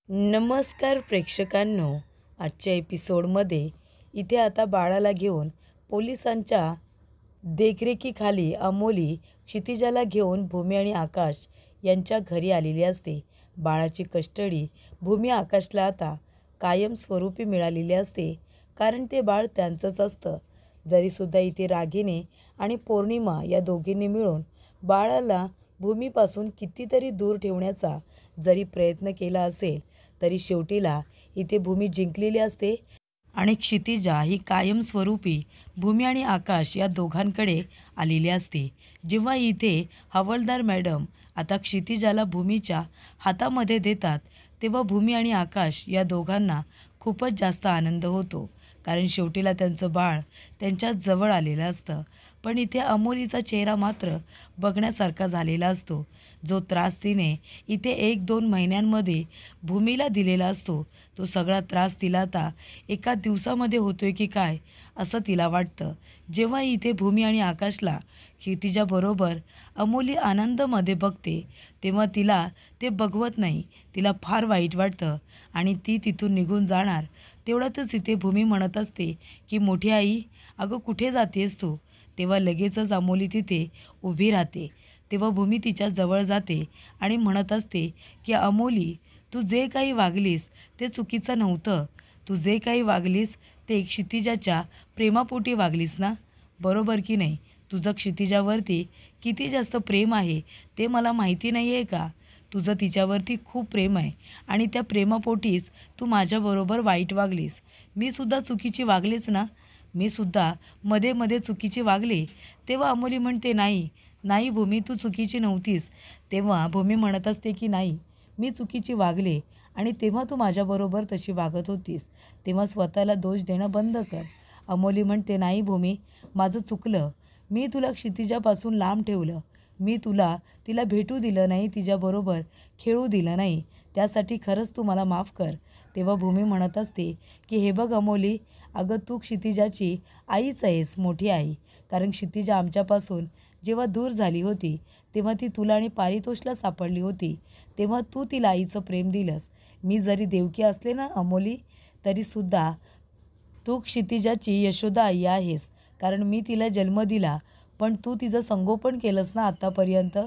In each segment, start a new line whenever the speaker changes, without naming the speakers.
नमस्कार प्रेक्षकांनो, आजच्या एपिसोडमध्ये इथे आता बाळाला घेऊन पोलिसांच्या देखरेखीखाली अमोली क्षितिजाला घेऊन भूमी आणि आकाश यांच्या घरी आलेली असते. बाळाची कस्टडी भूमी आकाशला आता कायमस्वरूपी मिळालेली असते, कारण ते बाळ त्यांचंच असतं. जरीसुद्धा इथे रागिनी आणि पौर्णिमा या दोघींनी मिळून बाळाला भूमीपासून कितीतरी दूर ठेवण्याचा जरी प्रयत्न केला असेल, तरी शेवटीला इथे भूमी जिंकलेली असते आणि क्षितिजा ही कायमस्वरूपी भूमी आणि आकाश या दोघांकडे आलेली असते. जेव्हा इथे हवालदार मॅडम आता क्षितिजाला भूमीच्या हातामध्ये देतात, तेव्हा भूमी आणि आकाश या दोघांना खूपच जास्त आनंद होतो, कारण शेवटीला त्यांचं बाळ त्यांच्या जवळ आलेलं असतं. पण इथे अमोलीचा चेहरा मात्र बघण्यासारखा झालेला असतो. जो त्रास तिने इथे 1-2 महिन्यांमध्ये भूमीला दिलेला असतो, तो सगळा त्रास तिला आता एका दिवसामध्ये होतोय की काय असं तिला वाटतं. जेव्हा इथे भूमी आणि आकाशला क्षितिजाबरोबर अमोली आनंदामध्ये बघते, तेव्हा तिला ते बघवत नाही. तिला फार वाईट वाटतं आणि ती तिथून निघून जाणार. तेवढ्यातच इथे भूमी म्हणत असते की मोठी आई, अगं कुठे जातेस तू? तेव्हा लगेचच अमोली तिथे उभी राहते. तेव्हा भूमी तिच्या जवळ जाते आणि म्हणत असते की अमोली, तू जे काही वागलीस ते चुकीचं नव्हतं. तू जे काही वागलीस ते क्षितिजाच्या प्रेमापोटी वागलीस ना, बरोबर की नाही? तुझं क्षितिजावरती किती जास्त प्रेम आहे ते मला माहिती नाही आहे का? तुझं तिच्यावरती खूप प्रेम आहे आणि त्या प्रेमापोटीच तू माझ्याबरोबर वाईट वागलीस. मी सुद्धा चुकीची वागलेच ना, मी सुद्धा मध्ये मध्ये चुकीची वागले. तेव्हा अमोली म्हणते नाही नाही भूमी, तू चुकीची नव्हतीस. तेव्हा भूमी म्हणत असते की नाही, मी चुकीची वागले आणि तेव्हा तू माझ्याबरोबर तशी वागत होतीस. तेव्हा स्वतःला दोष देणं बंद कर. अमोली म्हणते नाही भूमी, माझं चुकलं. मी तुला क्षितिजापासून लांब ठेवलं. मी तिला भेटू दिलं नाही, तिच्याबरोबर खेळू दिलं नाही. त्यासाठी खरंच तू मला माफ कर. तेव्हा भूमी म्हणत असते की हे बघ अमोली, अगं तू क्षितिजाची आईच आहेस, मोठी आई. कारण क्षितिजा आमच्यापासून जेव्हा दूर झाली होती, तेव्हा ती तुला आणि पारितोषला सापडली होती. तेव्हा तू तिला आईचं प्रेम दिलंस. मी जरी देवकी असले ना अमोली, तरीसुद्धा तू क्षितिजाची यशोदा आई आहेस, कारण मी तिला जन्म दिला. पण तू तिचं संगोपन केलंस ना आत्तापर्यंत.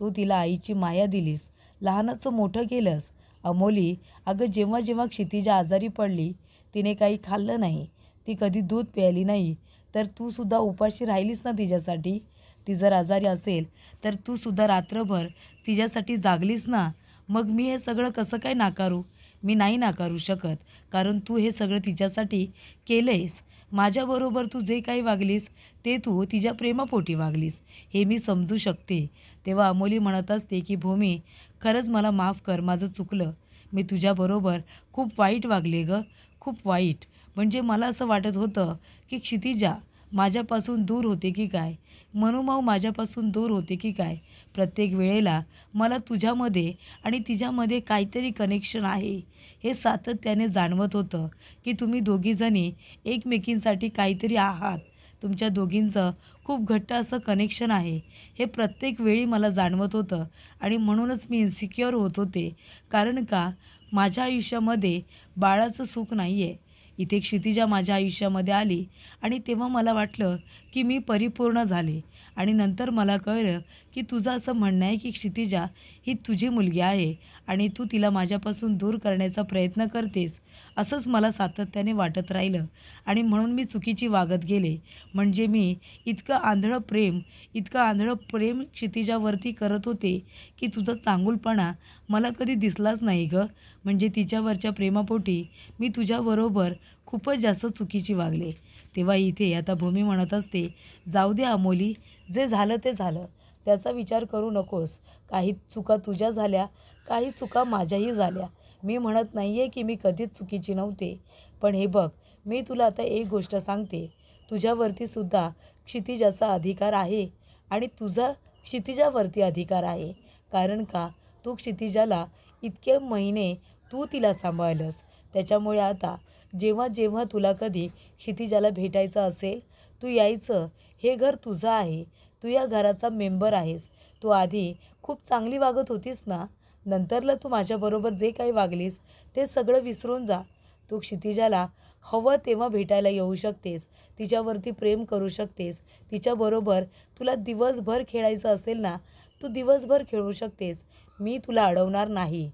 तू तिला आईची माया दिलीस, लहानाचं मोठं केलंस. अमोली, अगं जेव्हा जेव्हा क्षितिजा आजारी पडली, तिने काही खाल्लं नाही, ती कधी दूध प्यायली नाही, तर तूसुद्धा उपाशी राहिलीस ना तिच्यासाठी. ती जर आजारी असेल तर तूसुद्धा रात्रभर तिच्यासाठी जागलीस ना. मग मी हे सगळं कसं काय नाकारू? मी नाही नाकारू शकत, कारण तू हे सगळं तिच्यासाठी केलं आहेस. माझ्याबरोबर तू जे काही वागलीस ते तू तिच्या प्रेमापोटी वागलीस, हे मी समजू शकते. तेव्हा अमोली म्हणत असते की भूमी, खरंच मला माफ कर, माझं चुकलं. मी तुझ्याबरोबर खूप वाईट वागले गं, खूप वाईट. म्हणजे मला असं वाटत होतं की क्षितिजा माझ्यापासून दूर होते की काय, मनोभाव माझ्यापासून दूर होते की काय. प्रत्येक वेळेला मला तुझ्यामध्ये आणि तिच्यामध्ये काहीतरी कनेक्शन आहे हे सातत्याने जाणवत होतं, की तुम्ही दोघीजणी एकमेकींसाठी काहीतरी आहात. तुमच्या दोघींचं खूप घट्ट असं कनेक्शन आहे हे प्रत्येक वेळी मला जाणवत होतं आणि म्हणूनच मी इन्सिक्युअर होत होते. कारण का, माझ्या आयुष्यामध्ये बाळाचं सुख नाही आहे. इथे क्षितिजा माझ्या आयुष्यामध्ये आली आणि तेव्हा मला वाटलं की मी परिपूर्ण झाले आणि नंतर मला कळलं की तुझं असं म्हणणं आहे की क्षितिजा ही तुझी मुलगी आहे आणि तू तिला माझ्यापासून दूर करण्याचा प्रयत्न करतेस. असंच मला सातत्याने वाटत राहिलं आणि म्हणून मी चुकीची वागत गेले. म्हणजे मी इतकं आंधळं प्रेम क्षितिजावरती करत होते की तुझा चांगुलपणा मला कधी दिसलाच नाही गं. म्हणजे तिच्यावरच्या प्रेमापोटी मी तुझ्याबरोबर खूपच जास्त चुकीची वागले. तेव्हा इथे आता भूमी म्हणत असते, जाऊ दे अमोली, जे झालं ते झालं, त्याचा विचार करू नकोस. काही चुका तुझ्या झाल्या, काही चुका माझ्याही झाल्या. मी म्हणत नाही आहे की मी कधीच चुकीची नव्हते. पण हे बघ, मी तुला आता एक गोष्ट सांगते, तुझ्यावरती सुद्धा क्षितिजाचा अधिकार आहे आणि तुझा क्षितिजावरती अधिकार आहे. कारण का, तू क्षितिजाला इतके महिने तू तिला सांभाळलंस. त्याच्यामुळे आता जेव्हा जेव्हा तुला कधी क्षितिजाला भेटायचं असेल, तू यायचं. हे घर तुझं आहे, तू या घराचा मेंबर आहेस. तू आधी खूप चांगली वागत होतीस ना, नंतरला तू माझ्याबरोबर जे काही वागलीस ते सगळं विसरून जा. तू क्षितिजाला हवं तेव्हा भेटायला येऊ शकतेस, तिच्यावरती प्रेम करू शकतेस, तिच्याबरोबर तुला दिवसभर खेळायचं असेल ना, तू दिवसभर खेळू शकतेस. मी तुला अडवणार नाही.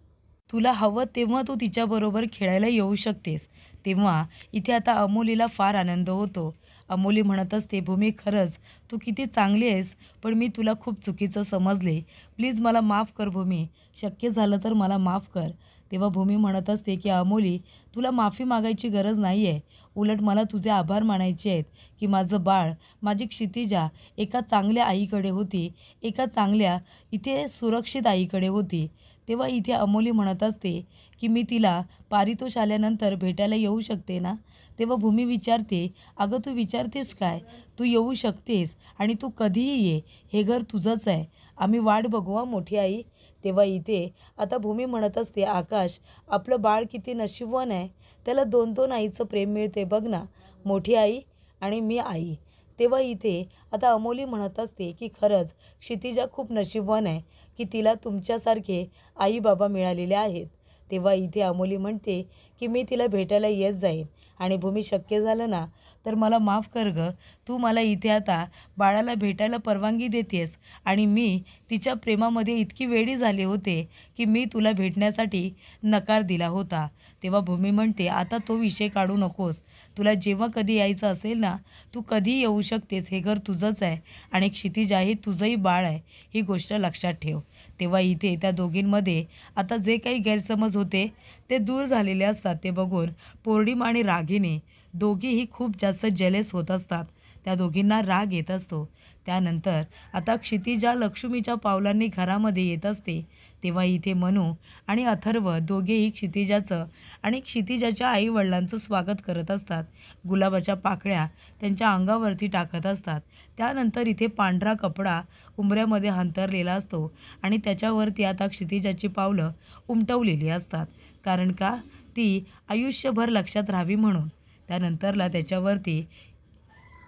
तुला हवं तेव्हा तू तिच्याबरोबर खेळायला येऊ शकतेस. तेव्हा इथे आता अमोलीला फार आनंद होतो. अमोली म्हणत असते, भूमी खरंच तू किती चांगली आहेस, पण मी तुला खूप चुकीचं समजले. प्लीज मला माफ कर भूमी, शक्य झालं तर मला माफ कर. तेव्हा भूमी म्हणत असते की अमोली तुला माफी मागायची गरज नाही आहे. उलट मला तुझे आभार मानायचे आहेत की माझं बाळ, माझी क्षितिजा एका चांगल्या आईकडे होती, एका चांगल्या इथे सुरक्षित आईकडे होती. तेव्हा इथे अमोली म्हणत असते की मी तिला पारितोष आल्यानंतर भेटायला येऊ शकते ना. तेव्हा भूमी विचारते, अगं तू विचारतेस काय, तू येऊ शकतेस आणि तू कधीही ये, हे घर तुझंच आहे. आम्ही वाट बघू हा मोठी आई. तेव्हा इथे आता भूमी म्हणत असते, आकाश आपलं बाळ किती नशीबवान आहे, त्याला 2-2 आईचं प्रेम मिळते बघ ना, मोठी आई आणि मी आई. तेव्हा इथे आता अमोली म्हणत असते की खरंच क्षितिजा खूप नशीबवान आहे की तिला तुमच्यासारखे आई बाबा मिळालेले आहेत. तेव्हा इथे अमोली म्हणते की मी तिला भेटायला येत जाईन आणि भूमी शक्य झालं ना तर मला माफ कर गं, तू मला इथे आता बाळाला भेटायला परवानगी देतेस आणि मी तिच्या प्रेमामध्ये इतकी वेडी झाले होते की मी तुला भेटण्यासाठी नकार दिला होता. तेव्हा भूमी म्हणते, आता तो विषय काढू नकोस, तुला जेव्हा कधी यायचं असेल ना तू कधी येऊ शकतेस, हे घर तुझंच आहे आणि क्षितिजा हे तुझंही बाळ आहे, ही गोष्ट लक्षात ठेव. तेव्हा इथे त्या दोघींमध्ये आता जे काही गैरसमज होते ते दूर झालेले असतात. ते बघून पौर्णिमा आणि रागिनी दोघीही खूप जास्त जेलस होत असतात. त्या दोघींना राग येत असतो. त्यानंतर आता क्षितिजा लक्ष्मीच्या पावलांनी घरामध्ये येत असते. तेव्हा इथे मनू आणि अथर्व दोघेही क्षितिजाचं आणि क्षितिजाच्या आईवडिलांचं स्वागत करत असतात. गुलाबाच्या पाकळ्या त्यांच्या अंगावरती टाकत असतात. त्यानंतर इथे पांढरा कपडा उंबऱ्यामध्ये अंथरलेला असतो आणि त्याच्यावरती आता क्षितिजाची पावलं उमटवलेली असतात. कारण का, ती आयुष्यभर लक्षात राहावी म्हणून. त्यानंतरला त्याच्यावरती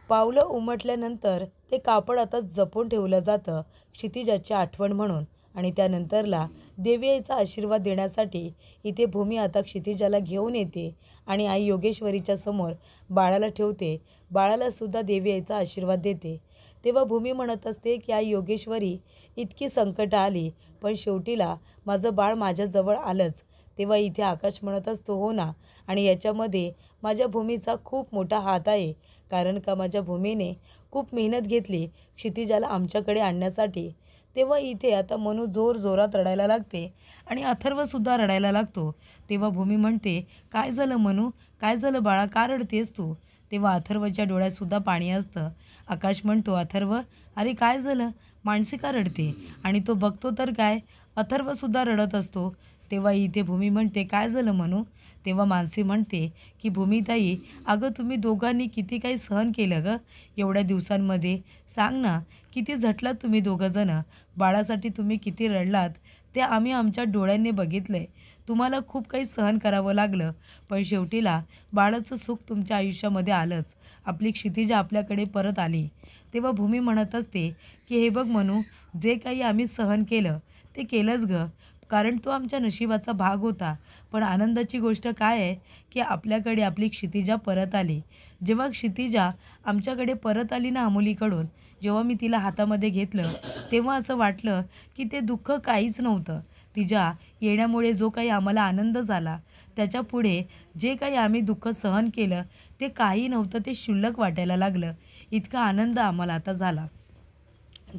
पावलं उमटल्यानंतर ते कापड आता जपून ठेवलं जातं क्षितिजाची आठवण म्हणून. आणि त्यानंतरला देवी आईचा आशीर्वाद देण्यासाठी इथे भूमी आता क्षितिजाला घेऊन येते आणि आई योगेश्वरीच्या समोर बाळाला ठेवते. बाळाला सुद्धा देवी आईचा आशीर्वाद देते. तेव्हा भूमी म्हणत असते की आई योगेश्वरी, इतकी संकटं आली पण शेवटीला माझं बाळ माझ्याजवळ आलंच. तेव्हा इथे आकाश म्हणत असतो, हो ना, आणि याच्यामध्ये माझ्या भूमीचा खूप मोठा हात आहे. कारण का माझ्या भूमीने खूप मेहनत घेतली क्षितिजाला आमच्याकडे आणण्यासाठी. तेव्हा इथे आता मनू जोरात रडायला लागते आणि अथर्वसुद्धा रडायला लागतो. तेव्हा भूमी म्हणते, काय झालं मनू, काय झालं बाळा, का रडतेस तू. तेव्हा अथर्वच्या डोळ्यातसुद्धा पाणी असतं. आकाश म्हणतो, अथर्व अरे काय झालं, मानसी का रडते. आणि तो बघतो तर काय, अथर्वसुद्धा रडत असतो. तेव्हा इथे भूमी म्हणते, काय झालं मनू. तेव्हा मानसी म्हणते की भूमीताई, अगं तुम्ही दोघांनी किती काही सहन केलं गं एवढ्या दिवसांमध्ये, सांग ना, किती झटलात तुम्ही दोघंजणं, बाळासाठी तुम्ही किती रडलात ते आम्ही आमच्या डोळ्यांनी बघितलं आहे. तुम्हाला खूप काही सहन करावं लागलं पण शेवटीला बाळाचं सुख तुमच्या आयुष्यामध्ये आलंच, आपली क्षितिजा आपल्याकडे परत आली. तेव्हा भूमी म्हणत असते की हे बघ मनू, जे काही आम्ही सहन केलं ते केलंच गं, कारण तो आमच्या नशिबाचा भाग होता. पण आनंदाची गोष्ट काय आहे की आपल्याकडे आपली क्षितिजा परत आली. जेव्हा क्षितिजा आमच्याकडे परत आली ना अमोलीकडून, जेव्हा मी तिला हातामध्ये घेतलं तेव्हा असं वाटलं की ते दुःख काहीच नव्हतं. तिच्या येण्यामुळे जो काही आम्हाला आनंद झाला त्याच्यापुढे जे काही आम्ही दुःख सहन केलं ते काही नव्हतं, ते क्षुल्लक वाटायला लागलं. इतका आनंद आम्हाला आता झाला.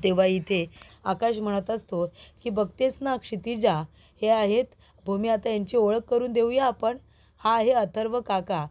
तेव्हा इथे आकाश म्हणत असतो की बघतेस ना क्षितिजा, हे आहेत भूमी, आता यांची ओळख करून देऊया आपण. हा आहे अथर्व काका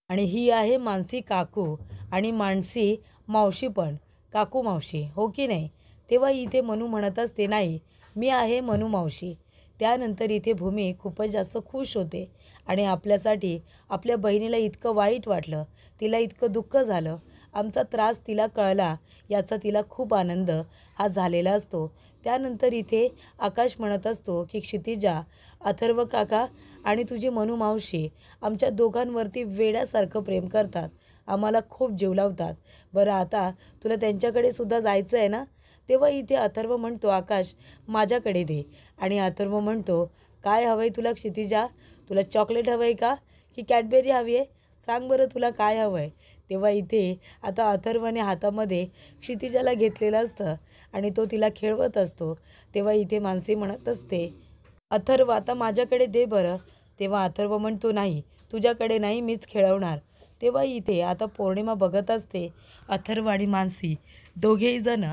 आणि ही आहे मानसी काकू आणि मानसी मावशी पण, काकू मावशी, हो की नाही. तेव्हा इथे मनू म्हणत असते, नाही मी आहे मनू मावशी. त्यानंतर इथे भूमी खूपच जास्त खुश होते आणि आपल्यासाठी आपल्या बहिणीला इतकं वाईट वाटलं, तिला इतकं दुःख झालं, आमचा त्रास तिला कळला याचा तिला खूप आनंद हा झालेला असतो. त्यानंतर इथे आकाश म्हणत असतो की क्षितिजा, अथर्व काका आणि तुझी मनू मावशी आमच्या दोघांवरती वेड्यासारखं प्रेम करतात, आम्हाला खूप जीव लावतात. बरं आता तुला त्यांच्याकडे सुद्धा जायचं आहे ना. तेव्हा इथे अथर्व म्हणतो, आकाश माझ्याकडे दे. आणि अथर्व म्हणतो, काय हवं आहे तुला क्षितिजा? तुला चॉकलेट हवं आहे का की कॅडबेरी हवी आहे? सांग बरं तुला काय हवं आहे. तेव्हा इथे आता अथर्वने हातामध्ये क्षितिजाला घेतलेलं असतं आणि तो तिला खेळवत असतो. तेव्हा इथे मानसी म्हणत असते, अथर्व आता माझ्याकडे दे बरं. तेव्हा अथर्व म्हणतो, नाही तुझ्याकडे नाही, मीच खेळवणार. तेव्हा इथे आता पौर्णिमा बघत असते अथर्व आणि मानसी दोघेही जण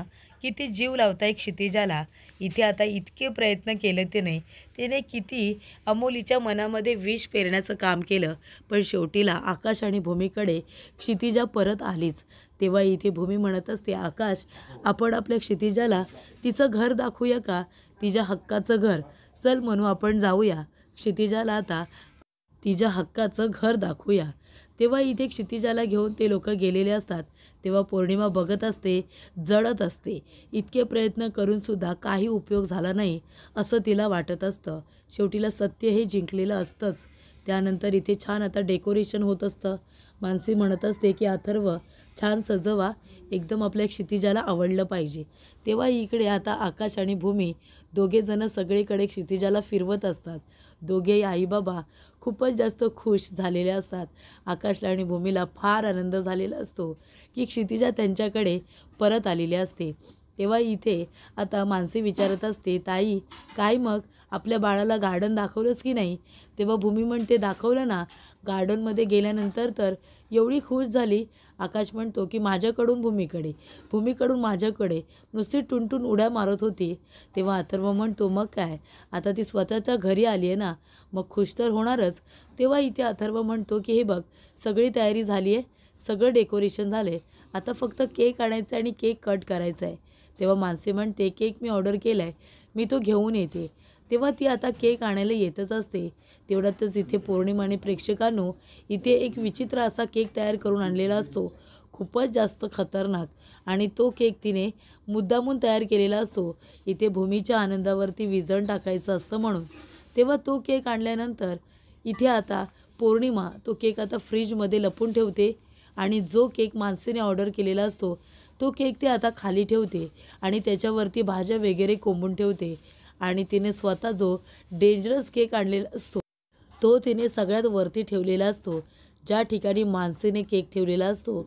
किती जीव लावताय क्षितिजाला. इथे आता इतके प्रयत्न केले तिने किती अमोलीच्या मनामध्ये विष पेरण्याचं काम केलं, पण शेवटीला आकाश आणि भूमीकडे क्षितिजा परत आलीच. तेव्हा इथे भूमी म्हणत असते, आकाश आपण आपल्या क्षितिजाला तिचं घर दाखवूया का, तिच्या हक्काचं घर. चल म्हणू आपण जाऊया क्षितिजाला आता तिच्या हक्काचं घर दाखवूया. तेव्हा इथे क्षितिजाला घेऊन ते लोक गेलेले असतात. तेव्हा पौर्णिमा बघत असते, जळत असते. इतके प्रयत्न करूनसुद्धा काही उपयोग झाला नाही असं तिला वाटत असतं. शेवटीला सत्य हे जिंकलेलं असतंच. त्यानंतर इथे छान आता डेकोरेशन होत असतं. मानसी म्हणत असते की अथर्व छान सजवा, एकदम आपल्या क्षितिजाला आवडलं पाहिजे. तेव्हा इकडे आता आकाश आणि भूमी दोघेजणं सगळीकडे क्षितिजाला फिरवत असतात. दोघेही आईबाबा खूपच जास्त खुश झालेले असतात. आकाशला आणि भूमीला फार आनंद झालेला असतो की क्षितिजा त्यांच्याकडे परत आलेली असते. तेव्हा इथे आता मानसी विचारत असते, ताई काय मग आपल्या बाळाला गार्डन दाखवलंच की नाही? तेव्हा भूमी म्हणते, दाखवलं ना. गार्डनमध्ये गेल्यानंतर तर एवढी खुश झाली. आकाश म्हणतो की माझ्याकडून भूमीकडे, भूमीकडून माझ्याकडे नुसती टुनटुन उड्या मारत होती. तेव्हा अथर्व म्हणतो, मग काय, आता ती स्वतःच्या घरी आली आहे ना, मग खुश तर होणारच. तेव्हा इथे अथर्व म्हणतो की हे बघ सगळी तयारी झाली आहे, सगळं डेकोरेशन झालं आहे, आता फक्त केक आणायचा आणि केक कट करायचा आहे. तेव्हा मानसी म्हणते, केक मी ऑर्डर केला आहे, मी तो घेऊन येते. तेव्हा ती आता केक आणायला येतच असते. तेवढ्यातच इथे पौर्णिमा आणि प्रेक्षकांनो इथे एक विचित्र असा केक तयार करून आणलेला असतो, खूपच जास्त खतरनाक. आणि तो केक तिने मुद्दामून तयार केलेला असतो, इथे भूमीच्या आनंदावरती विझण टाकायचं असतं म्हणून. तेव्हा तो केक आणल्यानंतर इथे आता पौर्णिमा तो केक आता फ्रीजमध्ये लपून ठेवते आणि जो केक मानसीने ऑर्डर केलेला असतो तो केक ते आता खाली ठेवते आणि त्याच्यावरती भाज्या वगैरे कोंबून ठेवते. आणि तिने स्वतः जो डेंजरस केक आणलेला असतो तो तिने सगळ्यात वरती ठेवलेला असतो, ज्या ठिकाणी मानसीने केक ठेवलेला असतो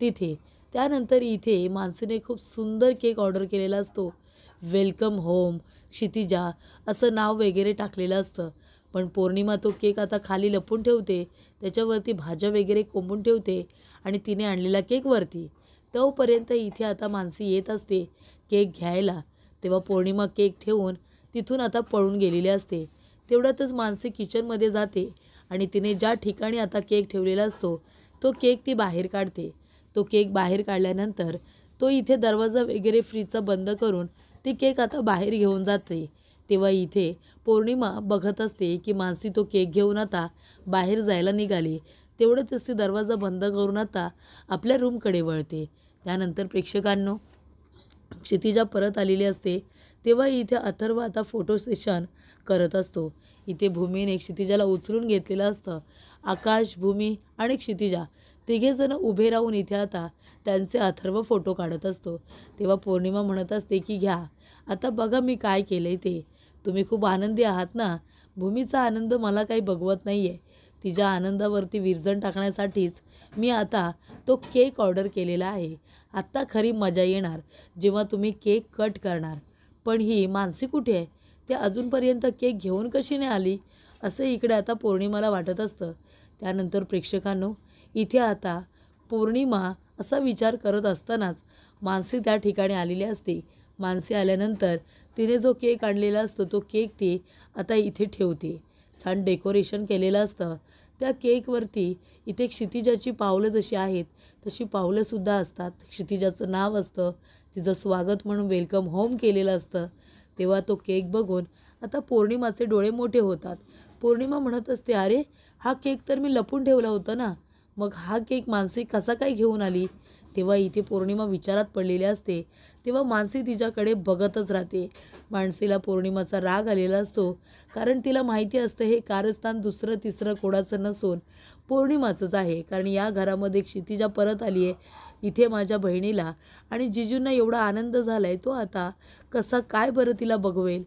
तिथे. त्यानंतर इथे मानसीने खूप सुंदर केक ऑर्डर केलेला असतो, वेलकम होम क्षितिजा असं नाव वगैरे टाकलेलं असतं. पण पौर्णिमा तो केक आता खाली लपून ठेवते, त्याच्यावरती भाज्या वगैरे कोंबून ठेवते आणि तिने आणलेला केक वरती. तोपर्यंत इथे आता मानसी येत असते केक घ्यायला. तेव्हा पौर्णिमा केक ठेवून तिथून आता पळून गेलेली असते. तेवढ्यातच मानसी किचनमध्ये जाते आणि तिने ज्या ठिकाणी आता केक ठेवलेला असतो तो केक ती बाहेर काढते. तो केक बाहेर काढल्यानंतर तो इथे दरवाजा वगैरे फ्रीजचा बंद करून ती केक आता बाहेर घेऊन जाते. तेव्हा इथे पौर्णिमा बघत असते की मानसी तो केक घेऊन आता बाहेर जायला निघाली. तेवढंच ती दरवाजा बंद करून आता आपल्या रूमकडे वळते. त्यानंतर प्रेक्षकांनो क्षितिजा परत आलेली असते. तेव्हा इथे अथर्व आता फोटो सेशन करत असतो. इथे भूमीने क्षितिजाला उचलून घेतलेलं असतं. आकाश, भूमी आणि क्षितिजा तिघेजणं उभे राहून इथे आता त्यांचे अथर्व फोटो काढत असतो. तेव्हा पौर्णिमा म्हणत असते की घ्या आता बघा मी काय केलं ते. तुम्ही खूप आनंदी आहात ना. भूमीचा आनंद मला काही बघवत नाही आहे. तिच्या आनंदावरती विरजण टाकण्यासाठीच मी आता तो केक ऑर्डर केलेला आहे. आत्ता खरी मजा येणार जेव्हा तुम्ही केक कट करणार. पण ही मानसी कुठे आहे? ते अजूनपर्यंत केक घेऊन कशी नाही आली असं इकडे आता पौर्णिमाला वाटत असतं. त्यानंतर प्रेक्षकांनो इथे आता पौर्णिमा असा विचार करत असतानाच मानसी त्या ठिकाणी आलेली असते. मानसी आल्यानंतर तिने जो केक आणलेला असतो तो केक ती आता इथे ठेवते. छान डेकोरेशन केलेलं असतं. त्या केकवरती इथे क्षितिजाची पावलं जशी आहेत तशी पावलंसुद्धा असतात. क्षितिजाचं नाव असतं, तिचं स्वागत म्हणून वेलकम होम केलेलं असतं. तेव्हा तो केक बघून आता पौर्णिमाचे डोळे मोठे होतात. पौर्णिमा म्हणत असते, अरे हा केक तर मी लपून ठेवला होता ना, मग हा केक मानसी कसा काय घेऊन आली? तेव्हा इथे पौर्णिमा विचारात पडलेली असते. तेव्हा मानसी तिच्याकडे बघतच राहते. मानसीला पौर्णिमाचा राग आलेला असतो, कारण तिला माहिती असतं हे कारस्थान दुसरं तिसरं कोणाचं नसून पौर्णिमाचंच आहे. कारण या घरामध्ये क्षितिजा परत आली आहे. इथे माझ्या बहिणीला आणि जिजूंना एवढा आनंद झाला आहे, तो आता कसा काय बरं तिला बघवेल?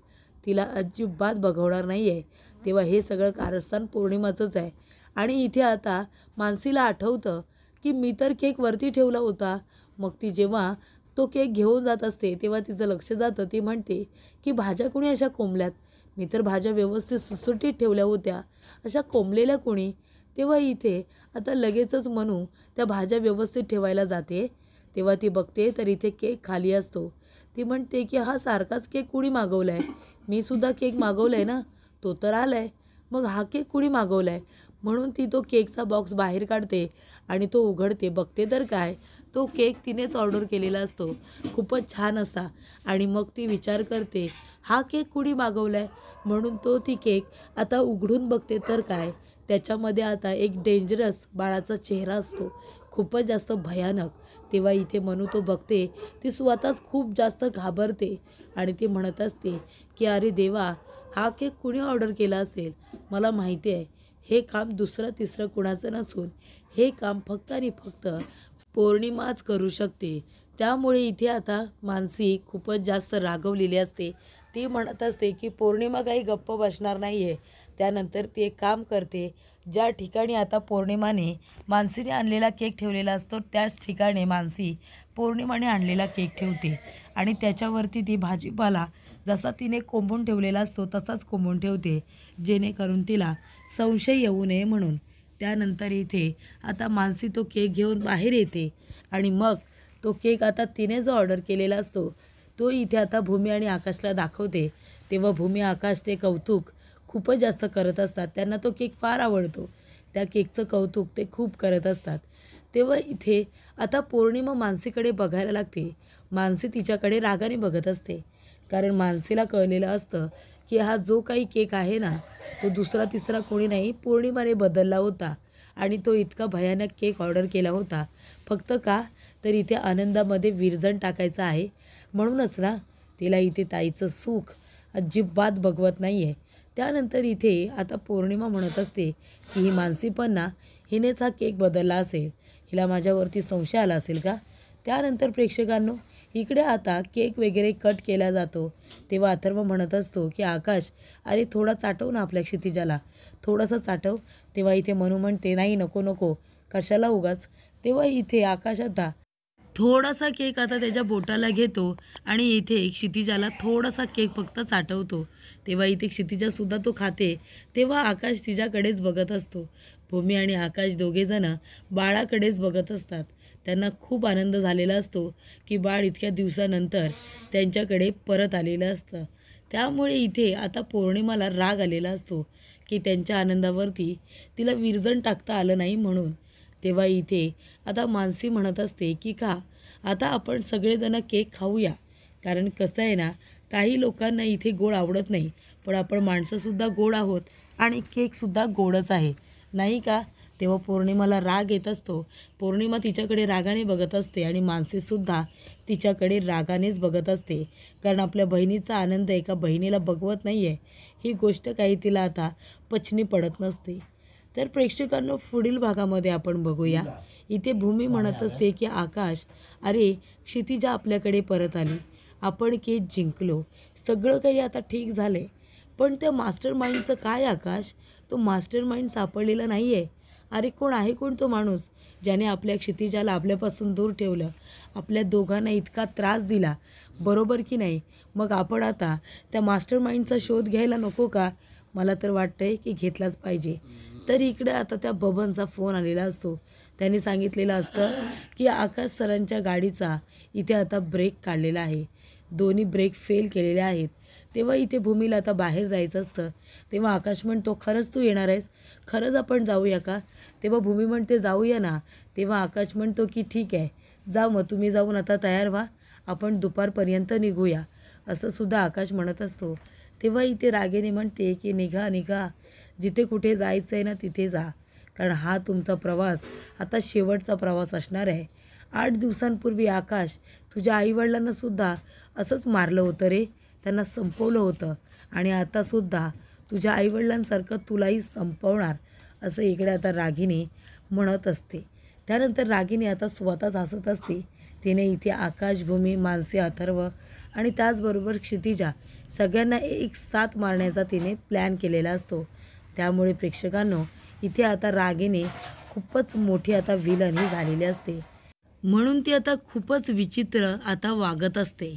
तिला अजिबात बघवणार नाही आहे. तेव्हा हे सगळं कारस्थान पौर्णिमाचंच आहे. आणि इथे आता मानसीला आठवतं की मी तर केक वरती ठेवला होता. मग ती जेव्हा तो केक घेऊन जात असते तेव्हा तिचं लक्ष जातं. ती म्हणते की भाज्या कोणी अशा कोंबल्यात? मी तर भाज्या व्यवस्थित सुटसुटीत ठेवल्या होत्या, अशा कोंबलेल्या कोणी? तेव्हा इथे आता लगेचच म्हणू त्या भाज्या व्यवस्थित ठेवायला जाते. तेव्हा ती बघते तर इथे केक खाली असतो. ती म्हणते की हा सारखाच केक कुणी मागवला आहे? मी सुद्धा केक मागवला आहे ना, तो तर आला आहे, मग हा केक कुणी मागवला आहे? म्हणून ती तो केकचा बॉक्स बाहेर काढते आणि तो उघडते. बघते तर काय, तो केक तिनेच ऑर्डर केलेला असतो, खूपच छान असा. आणि मग ती विचार करते हा केक कुणी मागवला आहे? म्हणून ती केक आता उघडून बघते तर काय, त्याच्यामध्ये आता एक डेंजरस बाळाचा चेहरा असतो, खूपच जास्त भयानक. तेव्हा इथे मनू तो बघते, ती स्वतःच खूप जास्त घाबरते आणि ती म्हणत असते की अरे देवा, हा केक कुणी ऑर्डर केला असेल? मला माहिती आहे हे काम दुसरं तिसरं कुणाचं नसून हे काम फक्त आणि फक्त पौर्णिमाच करू शकते. त्यामुळे इथे आता मानसी खूपच जास्त रागवलेली असते. ती म्हणत असते की पौर्णिमा काही गप्प बसणार नाही आहे. त्यानंतर ती एक काम करते, ज्या ठिकाणी आता पौर्णिमाने मानसीने आणलेला केक ठेवलेला असतो त्याच ठिकाणी मानसी पौर्णिमाने आणलेला केक ठेवते आणि त्याच्यावरती ती भाजीपाला जसा तिने कोंबून ठेवलेला असतो तसाच कोंबून ठेवते, जेणेकरून तिला संशय येऊ नये म्हणून. त्यानंतर इथे आता मानसी तो केक घेऊन बाहेर येते आणि मग तो केक आता तिने जो ऑर्डर केलेला असतो तो इथे आता भूमी आणि आकाशला दाखवते. तेव्हा भूमी आकाश ते कौतुक खूपच जास्त करत असतात. त्यांना तो केक फार आवडतो. त्या केकचं कौतुक ते खूप करत असतात. तेव्हा इथे आता पौर्णिमा मानसीकडे बघायला लागते. मानसी तिच्याकडे रागाने बघत असते, कारण मानसीला कळलेलं असतं की हा जो काही केक आहे ना, तो दुसरा तिसरा कोणी नाही, पौर्णिमाने बदलला होता. आणि तो इतका भयानक केक ऑर्डर केला होता फक्त का, तर इथे आनंदामध्ये विरजण टाकायचं आहे. म्हणूनच ना, तिला इथे ताईचं सुख अजिबात बघवत नाही आहे. त्यानंतर इथे आता पौर्णिमा म्हणत असते की ही मानसी पण ना, हिनेच हा केक बदलला असेल, हिला माझ्यावरती संशय आला असेल का? त्यानंतर प्रेक्षकांनो, इकडे आता केक वगैरे कट केला जातो. तेव्हा अथर्व म्हणत असतो की आकाश, अरे थोडा चाटव ना आपल्या क्षितिजाला, थोडंसं चाटव. तेव्हा इथे मनू म्हणते नाही, नको नको, कशाला उगाच. तेव्हा इथे आकाश आता थोडासा केक आता त्याच्या बोटाला घेतो आणि इथे क्षितिजाला थोडासा केक फक्त चाटवतो. तेव्हा इथे क्षितिजासुद्धा तो खाते. तेव्हा आकाश तिच्याकडेच बघत असतो. भूमी आणि आकाश दोघेजणं बाळाकडेच बघत असतात. त्यांना खूप आनंद झालेला असतो की बाळ इतक्या दिवसानंतर त्यांच्याकडे परत आलेलं असतं. त्यामुळे इथे आता पौर्णिमाला राग आलेला असतो की त्यांच्या आनंदावरती तिला विरजण टाकता आलं नाही म्हणून. तेव्हा इथे आता मानसी म्हणत असते की का आता आपण सगळेजण केक खाऊया, कारण कसं आहे ना, काही लोकांना इथे गोड आवडत नाही, पण आपण माणसंसुद्धा गोड आहोत आणि केकसुद्धा गोडच आहे, नाही का? तेव्हा पौर्णिमाला राग येत असतो. पौर्णिमा तिच्याकडे रागाने बघत असते आणि मानसीसुद्धा तिच्याकडे रागानेच बघत असते, कारण आपल्या बहिणीचा आनंद एका बहिणीला बघवत नाही आहे, ही गोष्ट काही तिला आता पचनी पडत नसते. तर प्रेक्षकांनो, पुढील भागामध्ये आपण बघूया. इथे भूमी म्हणत असते की आकाश, अरे क्षितिजा आपल्याकडे परत आली, आपण केस जिंकलो, सगळं काही आता ठीक झाले, पण त्या मास्टर माइंडचं काय आकाश? तो मास्टर माइंड सापडलेला नाही आहे. अरे कोण आहे, कोण तो माणूस ज्याने आपल्या क्षितिजाला आपल्यापासून दूर ठेवलं, आपल्या दोघांना इतका त्रास दिला, बरोबर की नाही? मग आपण आता त्या मास्टर माइंडचा शोध घ्यायला नको का? मला तर वाटतंय की घेतलाच पाहिजे. तर इकडे आता त्या बबनचा फोन आलेला असतो. त्यांनी सांगितलेलं असतं की आकाश सरांच्या गाडीचा इथे आता ब्रेक काढलेला आहे, दोन्ही ब्रेक फेल केलेले आहेत. तेव्हा इथे भूमीला आता बाहेर जायचं असतं. तेव्हा आकाश म्हणतो, खरंच तू येणार आहेस? खरंच आपण जाऊया का? तेव्हा भूमी म्हणते जाऊया ना. तेव्हा आकाश म्हणतो की ठीक आहे, जा मग तुम्ही जाऊन आता तयार व्हा, आपण दुपारपर्यंत निघूया, असं सुद्धा आकाश म्हणत असतो. तेव्हा इथे रागेने म्हणते की निघा निघा, जिथे कुठे जायचं आहे ना तिथे जा, कारण हा तुमचा प्रवास आता शेवटचा प्रवास असणार आहे. 8 दिवसांपूर्वी आकाश तुझ्या आईवडिलांनासुद्धा असंच मारलं होतं रे, त्यांना संपवलं होतं आणि आतासुद्धा तुझ्या आईवडिलांसारखं तुलाही संपवणार, असं इकडे आता रागिनी म्हणत असते. त्यानंतर रागिनी आता स्वतःच हसत असते. तिने इथे आकाश, भूमी, मानसी, अथर्व आणि त्याचबरोबर क्षितिजा सगळ्यांना एक साथ मारण्याचा तिने प्लॅन केलेला असतो. त्यामुळे प्रेक्षकांनो, इथे आता रागिनी खूपच मोठी आता विलन ही झालेली असते. म्हणून ती आता खूपच विचित्र आता वागत असते.